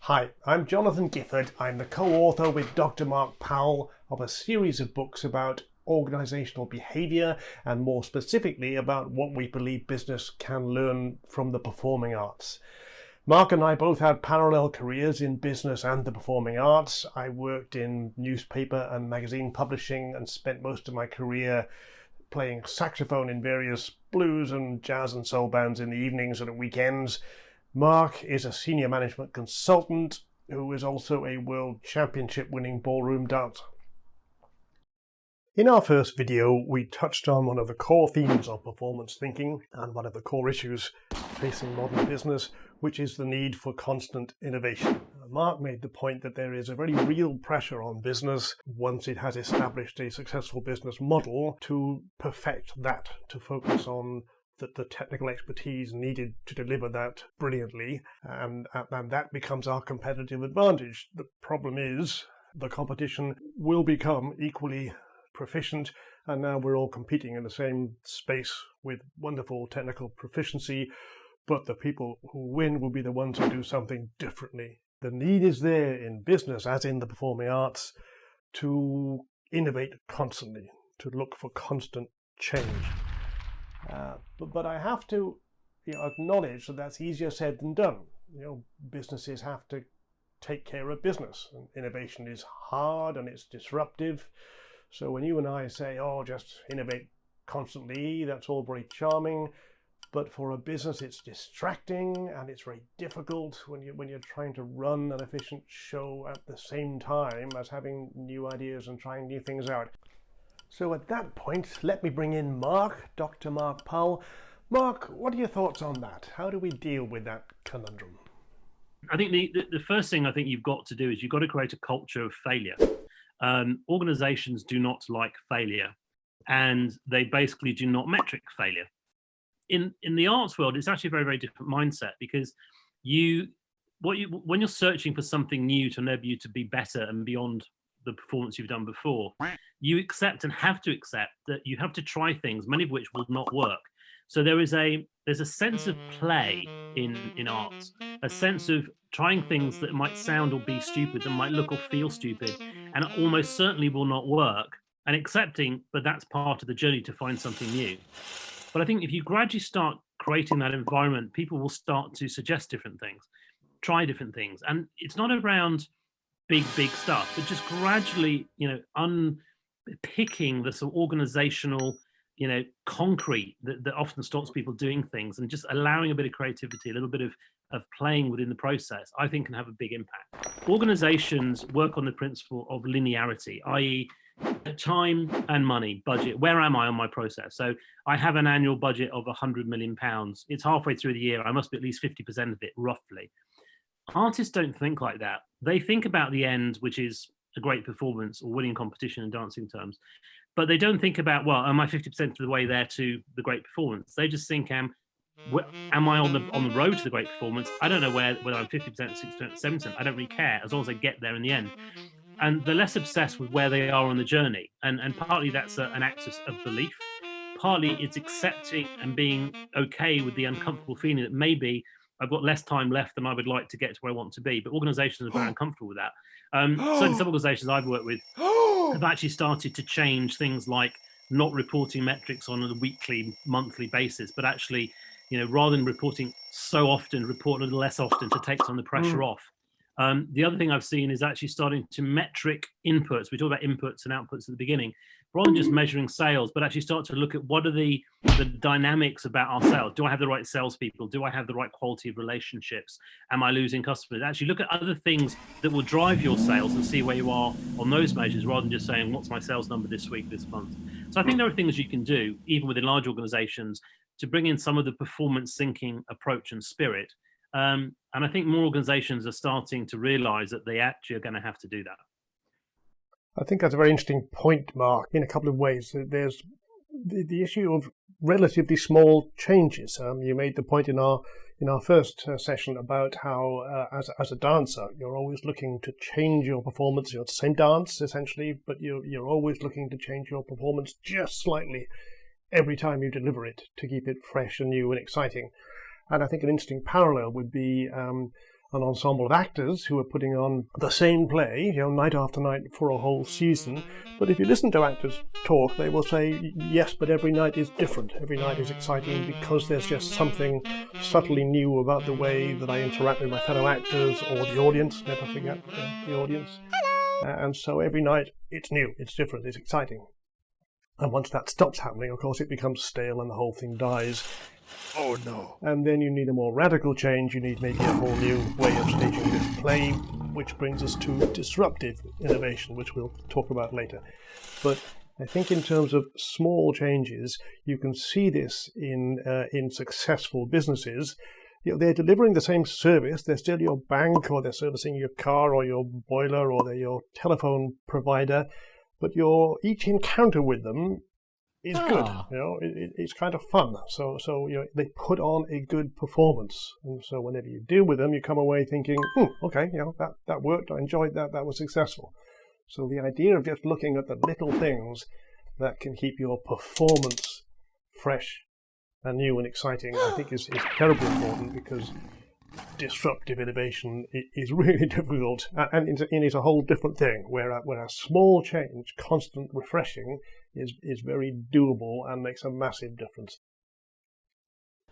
Hi, I'm Jonathan Gifford. I'm the co-author with Dr. Mark Powell of a series of books about organisational behaviour and more specifically about what we believe business can learn from the performing arts. Mark and I both had parallel careers in business and the performing arts. I worked in newspaper and magazine publishing and spent most of my career playing saxophone in various blues and jazz and soul bands in the evenings and at weekends. Mark is a senior management consultant who is also a world championship winning ballroom dancer. In our first video, we touched on one of the core themes of performance thinking and one of the core issues facing modern business, which is the need for constant innovation. Mark made the point that there is a very real pressure on business once it has established a successful business model to perfect that, to focus on the technical expertise needed to deliver that brilliantly, and that becomes our competitive advantage. The problem is the competition will become equally proficient, and now we're all competing in the same space with wonderful technical proficiency, but the people who win will be the ones who do something differently. The need is there in business, as in the performing arts, to innovate constantly, to look for constant change. But I have to acknowledge that that's easier said than done. Businesses have to take care of business, and innovation is hard and it's disruptive. So when you and I say, just innovate constantly, that's all very charming. But for a business, it's distracting and it's very difficult when you're trying to run an efficient show at the same time as having new ideas and trying new things out. So at that point, let me bring in Mark, Dr. Mark Powell. Mark, what are your thoughts on that? How do we deal with that conundrum? I think the first thing I think you've got to do is you've got to create a culture of failure. Organizations do not like failure, and they basically do not metric failure. In the arts world, it's actually a very, very different mindset, because when you're searching for something new to enable you to be better and beyond the performance you've done before, you accept and have to accept that you have to try things, many of which will not work. So there's a sense of play in arts, a sense of trying things that might sound or be stupid, that might look or feel stupid, and almost certainly will not work, and accepting that that's part of the journey to find something new. But I think if you gradually start creating that environment, people will start to suggest different things, try different things. And it's not around big stuff, but just gradually, unpicking the sort of organizational, concrete that often stops people doing things, and just allowing a bit of creativity, a little bit of playing within the process, I think can have a big impact. Organizations work on the principle of linearity, i.e., time and money, budget. Where am I on my process? So I have an annual budget of £100 million. It's halfway through the year. I must be at least 50% of it, roughly. Artists don't think like that. They think about the end, which is a great performance or winning competition in dancing terms. But they don't think about, am I 50% of the way there to the great performance? They just think, am I on the road to the great performance? I don't know whether I'm 50%, 60%, 70%. I don't really care, as long as I get there in the end. And they're less obsessed with where they are on the journey. And partly that's an axis of belief. Partly it's accepting and being okay with the uncomfortable feeling that maybe I've got less time left than I would like to get to where I want to be. But organizations are very uncomfortable with that. Certainly some organizations I've worked with have actually started to change things like not reporting metrics on a weekly, monthly basis, but actually, rather than reporting so often, report a little less often to take some of the pressure off. The other thing I've seen is actually starting to metric inputs. We talked about inputs and outputs at the beginning, rather than just measuring sales, but actually start to look at what are the dynamics about our sales. Do I have the right salespeople? Do I have the right quality of relationships? Am I losing customers? Actually look at other things that will drive your sales and see where you are on those measures, rather than just saying, what's my sales number this week, this month? So I think there are things you can do, even within large organizations, to bring in some of the performance thinking approach and spirit. And I think more organizations are starting to realize that they actually are going to have to do that. I think that's a very interesting point, Mark, in a couple of ways. There's the issue of relatively small changes. You made the point in our first session about how, as a dancer, you're always looking to change your performance. You're the same dance, essentially, but you're always looking to change your performance just slightly every time you deliver it to keep it fresh and new and exciting. And I think an interesting parallel would be an ensemble of actors who are putting on the same play, night after night for a whole season. But if you listen to actors talk, they will say, yes, but every night is different. Every night is exciting because there's just something subtly new about the way that I interact with my fellow actors or the audience. Never forget the audience. And so every night it's new, it's different, it's exciting. And once that stops happening, of course, it becomes stale and the whole thing dies. Oh no. And then you need a more radical change. You need maybe a whole new way of staging this play, which brings us to disruptive innovation, which we'll talk about later. But I think in terms of small changes, you can see this in successful businesses. They're delivering the same service. They're still your bank, or they're servicing your car or your boiler, or they're your telephone provider. But each encounter with them is good. It's kind of fun. So they put on a good performance, and so whenever you deal with them, you come away thinking, okay, that worked. I enjoyed that. That was successful. So the idea of just looking at the little things that can keep your performance fresh and new and exciting, I think is terribly important, because disruptive innovation is really difficult, and it's a whole different thing, where a small change, constant refreshing, is very doable and makes a massive difference.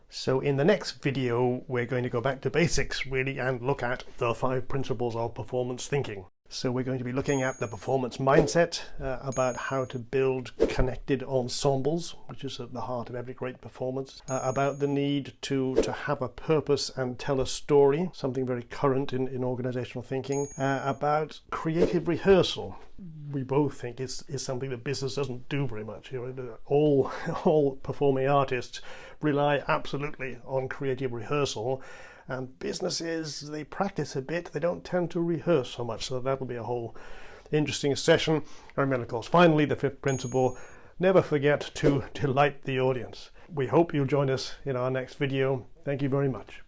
So in the next video, we're going to go back to basics, really, and look at the 5 principles of performance thinking. So we're going to be looking at the performance mindset, about how to build connected ensembles, which is at the heart of every great performance, about the need to have a purpose and tell a story, something very current in organizational thinking, about creative rehearsal. We both think it's something that business doesn't do very much. All performing artists rely absolutely on creative rehearsal. And businesses, they practice a bit, they don't tend to rehearse so much, so that'll be a whole interesting session. And then, of course, finally, the 5th principle, never forget to delight the audience. We hope you'll join us in our next video. Thank you very much.